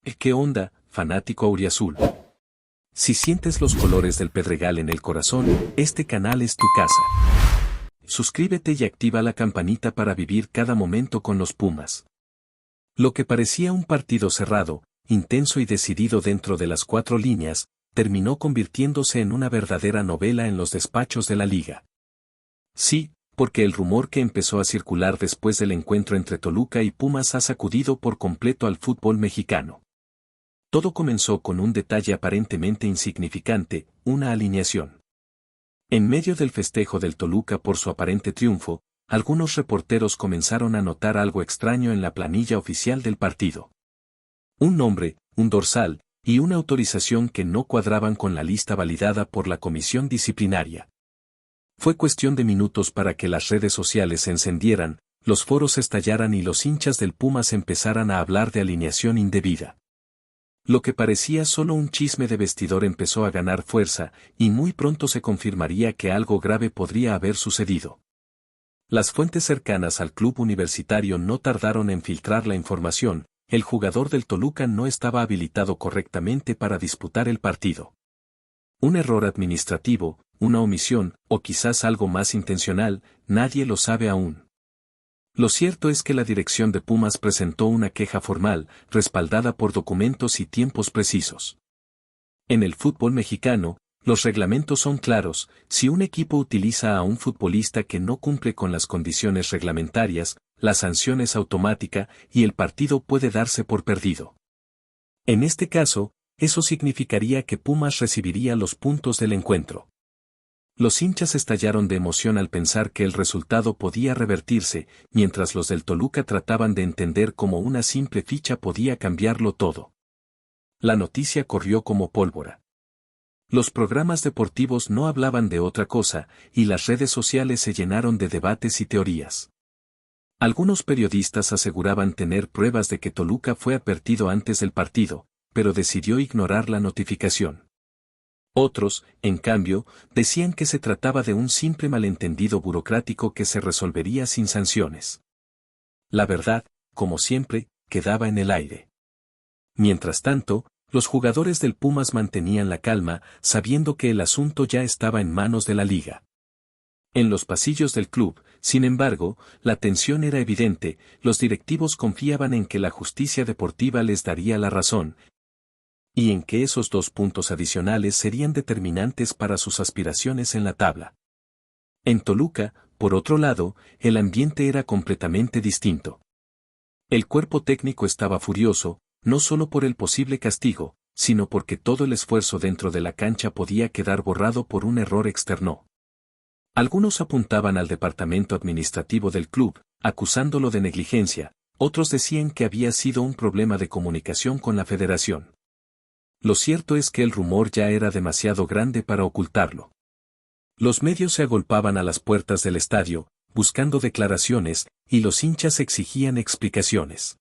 ¿Qué onda, fanático auriazul? Si sientes los colores del Pedregal en el corazón, este canal es tu casa. Suscríbete y activa la campanita para vivir cada momento con los Pumas. Lo que parecía un partido cerrado, intenso y decidido dentro de las 4 líneas, terminó convirtiéndose en una verdadera novela en los despachos de la liga. Sí, porque el rumor que empezó a circular después del encuentro entre Toluca y Pumas ha sacudido por completo al fútbol mexicano. Todo comenzó con un detalle aparentemente insignificante, una alineación. En medio del festejo del Toluca por su aparente triunfo, algunos reporteros comenzaron a notar algo extraño en la planilla oficial del partido. Un nombre, un dorsal, y una autorización que no cuadraban con la lista validada por la comisión disciplinaria. Fue cuestión de minutos para que las redes sociales se encendieran, los foros estallaran y los hinchas del Pumas empezaran a hablar de alineación indebida. Lo que parecía solo un chisme de vestidor empezó a ganar fuerza, y muy pronto se confirmaría que algo grave podría haber sucedido. Las fuentes cercanas al club universitario no tardaron en filtrar la información. El jugador del Toluca no estaba habilitado correctamente para disputar el partido. Un error administrativo, una omisión, o quizás algo más intencional, nadie lo sabe aún. Lo cierto es que la dirección de Pumas presentó una queja formal, respaldada por documentos y tiempos precisos. En el fútbol mexicano, los reglamentos son claros: si un equipo utiliza a un futbolista que no cumple con las condiciones reglamentarias, la sanción es automática y el partido puede darse por perdido. En este caso, eso significaría que Pumas recibiría los puntos del encuentro. Los hinchas estallaron de emoción al pensar que el resultado podía revertirse, mientras los del Toluca trataban de entender cómo una simple ficha podía cambiarlo todo. La noticia corrió como pólvora. Los programas deportivos no hablaban de otra cosa, y las redes sociales se llenaron de debates y teorías. Algunos periodistas aseguraban tener pruebas de que Toluca fue advertido antes del partido, pero decidió ignorar la notificación. Otros, en cambio, decían que se trataba de un simple malentendido burocrático que se resolvería sin sanciones. La verdad, como siempre, quedaba en el aire. Mientras tanto, los jugadores del Pumas mantenían la calma, sabiendo que el asunto ya estaba en manos de la liga. En los pasillos del club, sin embargo, la tensión era evidente. Los directivos confiaban en que la justicia deportiva les daría la razón, y en que esos 2 puntos adicionales serían determinantes para sus aspiraciones en la tabla. En Toluca, por otro lado, el ambiente era completamente distinto. El cuerpo técnico estaba furioso, no solo por el posible castigo, sino porque todo el esfuerzo dentro de la cancha podía quedar borrado por un error externo. Algunos apuntaban al departamento administrativo del club, acusándolo de negligencia; otros decían que había sido un problema de comunicación con la federación. Lo cierto es que el rumor ya era demasiado grande para ocultarlo. Los medios se agolpaban a las puertas del estadio, buscando declaraciones, y los hinchas exigían explicaciones.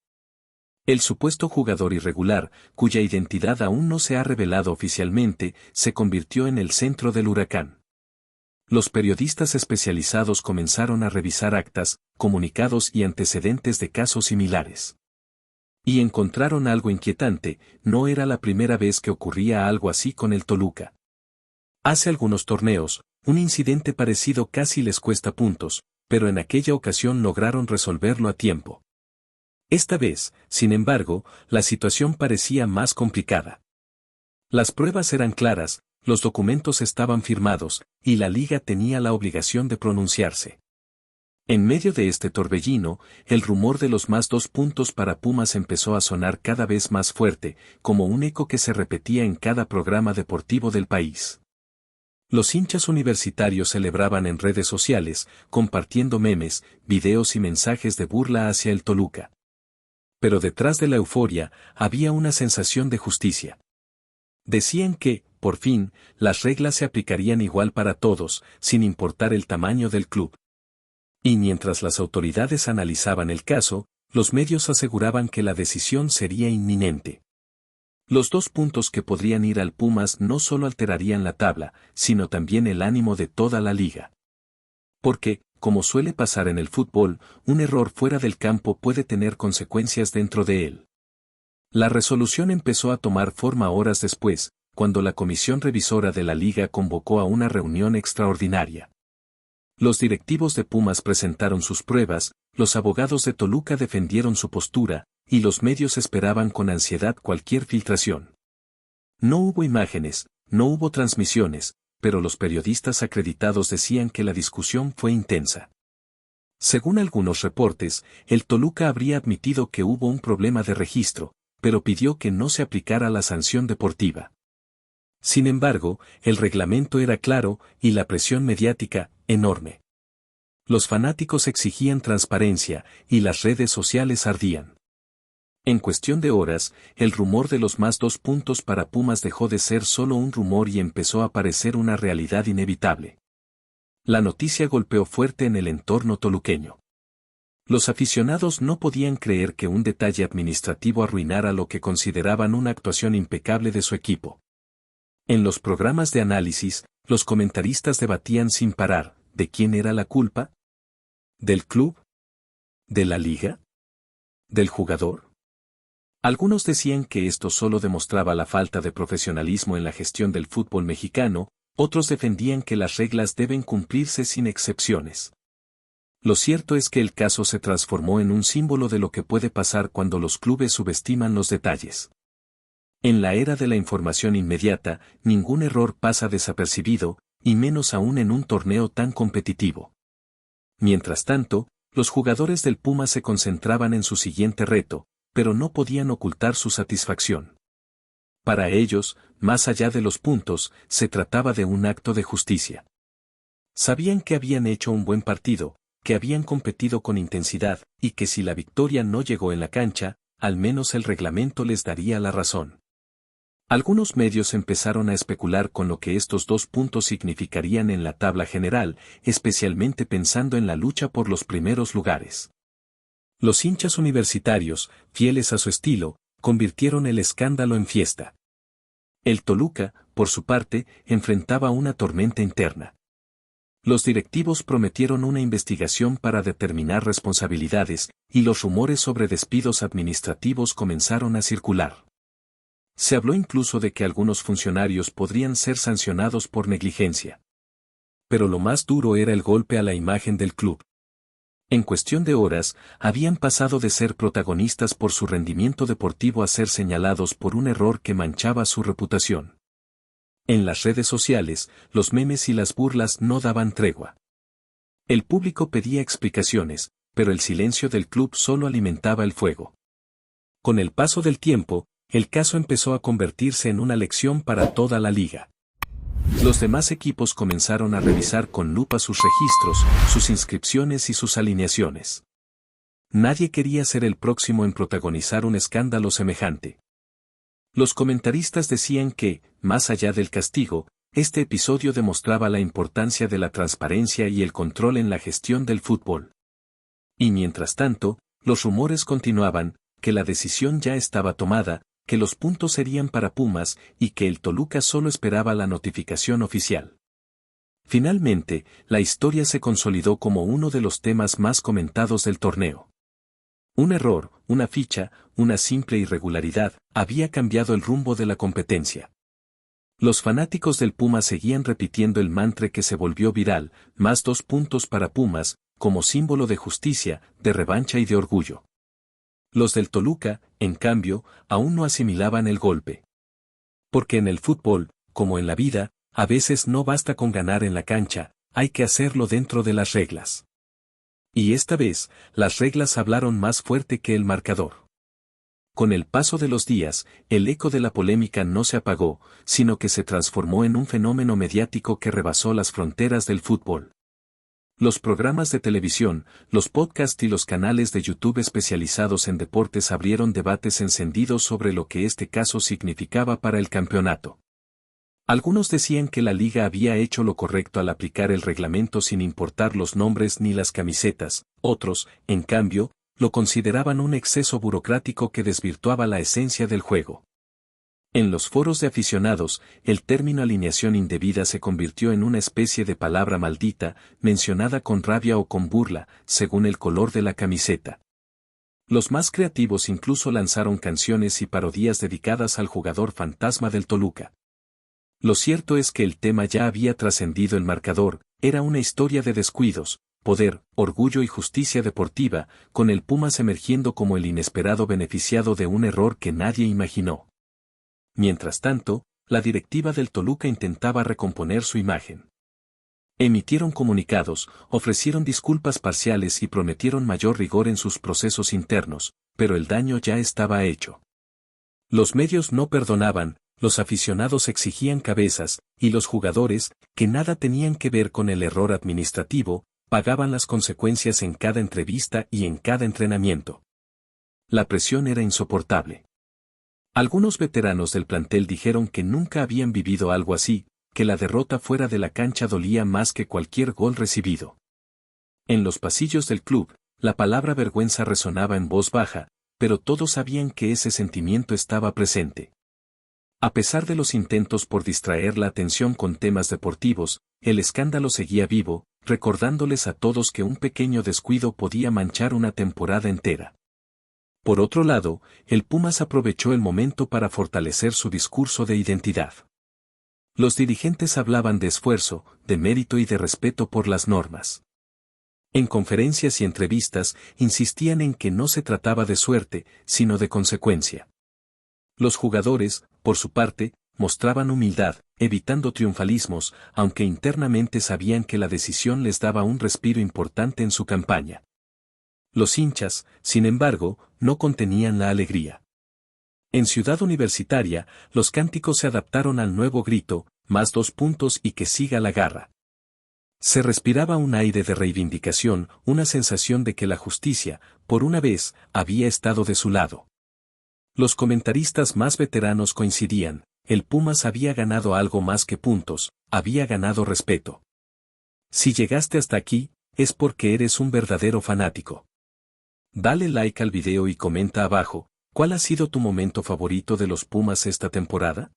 El supuesto jugador irregular, cuya identidad aún no se ha revelado oficialmente, se convirtió en el centro del huracán. Los periodistas especializados comenzaron a revisar actas, comunicados y antecedentes de casos similares. Y encontraron algo inquietante: no era la primera vez que ocurría algo así con el Toluca. Hace algunos torneos, un incidente parecido casi les cuesta puntos, pero en aquella ocasión lograron resolverlo a tiempo. Esta vez, sin embargo, la situación parecía más complicada. Las pruebas eran claras, los documentos estaban firmados, y la liga tenía la obligación de pronunciarse. En medio de este torbellino, el rumor de los más 2 puntos para Pumas empezó a sonar cada vez más fuerte, como un eco que se repetía en cada programa deportivo del país. Los hinchas universitarios celebraban en redes sociales, compartiendo memes, videos y mensajes de burla hacia el Toluca. Pero detrás de la euforia, había una sensación de justicia. Decían que, por fin, las reglas se aplicarían igual para todos, sin importar el tamaño del club. Y mientras las autoridades analizaban el caso, los medios aseguraban que la decisión sería inminente. Los 2 puntos que podrían ir al Pumas no solo alterarían la tabla, sino también el ánimo de toda la liga. Porque, como suele pasar en el fútbol, un error fuera del campo puede tener consecuencias dentro de él. La resolución empezó a tomar forma horas después, cuando la comisión revisora de la liga convocó a una reunión extraordinaria. Los directivos de Pumas presentaron sus pruebas, los abogados de Toluca defendieron su postura, y los medios esperaban con ansiedad cualquier filtración. No hubo imágenes, no hubo transmisiones, pero los periodistas acreditados decían que la discusión fue intensa. Según algunos reportes, el Toluca habría admitido que hubo un problema de registro, pero pidió que no se aplicara la sanción deportiva. Sin embargo, el reglamento era claro, y la presión mediática, enorme. Los fanáticos exigían transparencia, y las redes sociales ardían. En cuestión de horas, el rumor de los más 2 puntos para Pumas dejó de ser solo un rumor y empezó a parecer una realidad inevitable. La noticia golpeó fuerte en el entorno toluqueño. Los aficionados no podían creer que un detalle administrativo arruinara lo que consideraban una actuación impecable de su equipo. En los programas de análisis, los comentaristas debatían sin parar, ¿de quién era la culpa? ¿Del club? ¿De la liga? ¿Del jugador? Algunos decían que esto solo demostraba la falta de profesionalismo en la gestión del fútbol mexicano, otros defendían que las reglas deben cumplirse sin excepciones. Lo cierto es que el caso se transformó en un símbolo de lo que puede pasar cuando los clubes subestiman los detalles. En la era de la información inmediata, ningún error pasa desapercibido, y menos aún en un torneo tan competitivo. Mientras tanto, los jugadores del Puma se concentraban en su siguiente reto, pero no podían ocultar su satisfacción. Para ellos, más allá de los puntos, se trataba de un acto de justicia. Sabían que habían hecho un buen partido, que habían competido con intensidad, y que si la victoria no llegó en la cancha, al menos el reglamento les daría la razón. Algunos medios empezaron a especular con lo que estos 2 puntos significarían en la tabla general, especialmente pensando en la lucha por los primeros lugares. Los hinchas universitarios, fieles a su estilo, convirtieron el escándalo en fiesta. El Toluca, por su parte, enfrentaba una tormenta interna. Los directivos prometieron una investigación para determinar responsabilidades, y los rumores sobre despidos administrativos comenzaron a circular. Se habló incluso de que algunos funcionarios podrían ser sancionados por negligencia. Pero lo más duro era el golpe a la imagen del club. En cuestión de horas, habían pasado de ser protagonistas por su rendimiento deportivo a ser señalados por un error que manchaba su reputación. En las redes sociales, los memes y las burlas no daban tregua. El público pedía explicaciones, pero el silencio del club solo alimentaba el fuego. Con el paso del tiempo, el caso empezó a convertirse en una lección para toda la liga. Los demás equipos comenzaron a revisar con lupa sus registros, sus inscripciones y sus alineaciones. Nadie quería ser el próximo en protagonizar un escándalo semejante. Los comentaristas decían que, más allá del castigo, este episodio demostraba la importancia de la transparencia y el control en la gestión del fútbol. Y mientras tanto, los rumores continuaban, que la decisión ya estaba tomada, que los puntos serían para Pumas y que el Toluca solo esperaba la notificación oficial. Finalmente, la historia se consolidó como uno de los temas más comentados del torneo. Un error, una ficha, una simple irregularidad, había cambiado el rumbo de la competencia. Los fanáticos del Puma seguían repitiendo el mantra que se volvió viral, más 2 puntos para Pumas, como símbolo de justicia, de revancha y de orgullo. Los del Toluca, en cambio, aún no asimilaban el golpe. Porque en el fútbol, como en la vida, a veces no basta con ganar en la cancha, hay que hacerlo dentro de las reglas. Y esta vez, las reglas hablaron más fuerte que el marcador. Con el paso de los días, el eco de la polémica no se apagó, sino que se transformó en un fenómeno mediático que rebasó las fronteras del fútbol. Los programas de televisión, los podcasts y los canales de YouTube especializados en deportes abrieron debates encendidos sobre lo que este caso significaba para el campeonato. Algunos decían que la liga había hecho lo correcto al aplicar el reglamento sin importar los nombres ni las camisetas, otros, en cambio, lo consideraban un exceso burocrático que desvirtuaba la esencia del juego. En los foros de aficionados, el término alineación indebida se convirtió en una especie de palabra maldita, mencionada con rabia o con burla, según el color de la camiseta. Los más creativos incluso lanzaron canciones y parodias dedicadas al jugador fantasma del Toluca. Lo cierto es que el tema ya había trascendido el marcador, era una historia de descuidos, poder, orgullo y justicia deportiva, con el Pumas emergiendo como el inesperado beneficiado de un error que nadie imaginó. Mientras tanto, la directiva del Toluca intentaba recomponer su imagen. Emitieron comunicados, ofrecieron disculpas parciales y prometieron mayor rigor en sus procesos internos, pero el daño ya estaba hecho. Los medios no perdonaban, los aficionados exigían cabezas, y los jugadores, que nada tenían que ver con el error administrativo, pagaban las consecuencias en cada entrevista y en cada entrenamiento. La presión era insoportable. Algunos veteranos del plantel dijeron que nunca habían vivido algo así, que la derrota fuera de la cancha dolía más que cualquier gol recibido. En los pasillos del club, la palabra vergüenza resonaba en voz baja, pero todos sabían que ese sentimiento estaba presente. A pesar de los intentos por distraer la atención con temas deportivos, el escándalo seguía vivo, recordándoles a todos que un pequeño descuido podía manchar una temporada entera. Por otro lado, el Pumas aprovechó el momento para fortalecer su discurso de identidad. Los dirigentes hablaban de esfuerzo, de mérito y de respeto por las normas. En conferencias y entrevistas insistían en que no se trataba de suerte, sino de consecuencia. Los jugadores, por su parte, mostraban humildad, evitando triunfalismos, aunque internamente sabían que la decisión les daba un respiro importante en su campaña. Los hinchas, sin embargo, no contenían la alegría. En Ciudad Universitaria, los cánticos se adaptaron al nuevo grito, más 2 puntos y que siga la garra. Se respiraba un aire de reivindicación, una sensación de que la justicia, por una vez, había estado de su lado. Los comentaristas más veteranos coincidían, el Pumas había ganado algo más que puntos, había ganado respeto. Si llegaste hasta aquí, es porque eres un verdadero fanático. Dale like al video y comenta abajo, ¿cuál ha sido tu momento favorito de los Pumas esta temporada?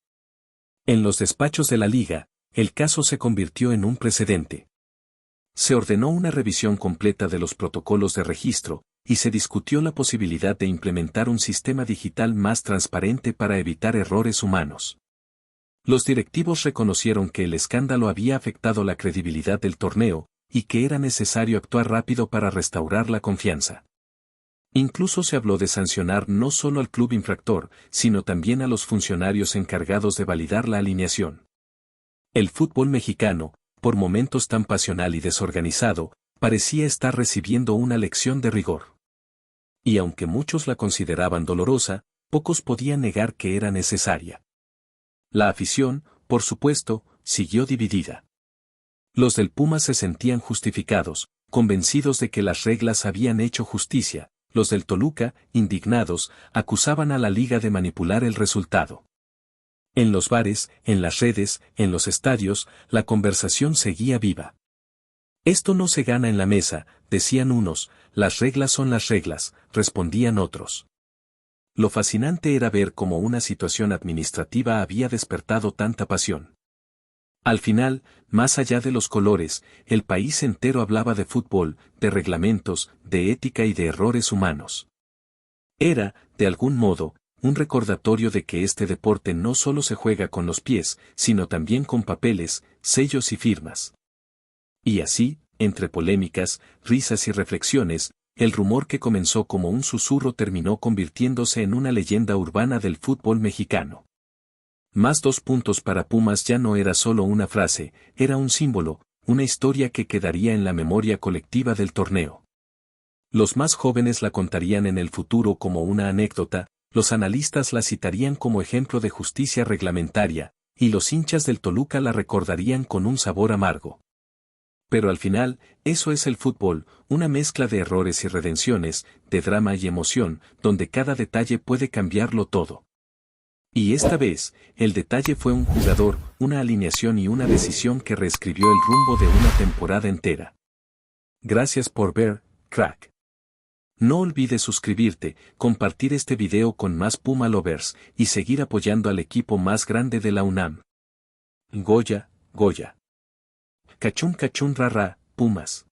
En los despachos de la liga, el caso se convirtió en un precedente. Se ordenó una revisión completa de los protocolos de registro, y se discutió la posibilidad de implementar un sistema digital más transparente para evitar errores humanos. Los directivos reconocieron que el escándalo había afectado la credibilidad del torneo, y que era necesario actuar rápido para restaurar la confianza. Incluso se habló de sancionar no solo al club infractor, sino también a los funcionarios encargados de validar la alineación. El fútbol mexicano, por momentos tan pasional y desorganizado, parecía estar recibiendo una lección de rigor. Y aunque muchos la consideraban dolorosa, pocos podían negar que era necesaria. La afición, por supuesto, siguió dividida. Los del Pumas se sentían justificados, convencidos de que las reglas habían hecho justicia. Los del Toluca, indignados, acusaban a la liga de manipular el resultado. En los bares, en las redes, en los estadios, la conversación seguía viva. Esto no se gana en la mesa, decían unos, las reglas son las reglas, respondían otros. Lo fascinante era ver cómo una situación administrativa había despertado tanta pasión. Al final, más allá de los colores, el país entero hablaba de fútbol, de reglamentos, de ética y de errores humanos. Era, de algún modo, un recordatorio de que este deporte no solo se juega con los pies, sino también con papeles, sellos y firmas. Y así, entre polémicas, risas y reflexiones, el rumor que comenzó como un susurro terminó convirtiéndose en una leyenda urbana del fútbol mexicano. Más 2 puntos para Pumas ya no era solo una frase, era un símbolo, una historia que quedaría en la memoria colectiva del torneo. Los más jóvenes la contarían en el futuro como una anécdota, los analistas la citarían como ejemplo de justicia reglamentaria, y los hinchas del Toluca la recordarían con un sabor amargo. Pero al final, eso es el fútbol, una mezcla de errores y redenciones, de drama y emoción, donde cada detalle puede cambiarlo todo. Y esta vez, el detalle fue un jugador, una alineación y una decisión que reescribió el rumbo de una temporada entera. Gracias por ver, crack. No olvides suscribirte, compartir este video con más Puma Lovers, y seguir apoyando al equipo más grande de la UNAM. Goya, Goya. Cachún cachún rara, Pumas.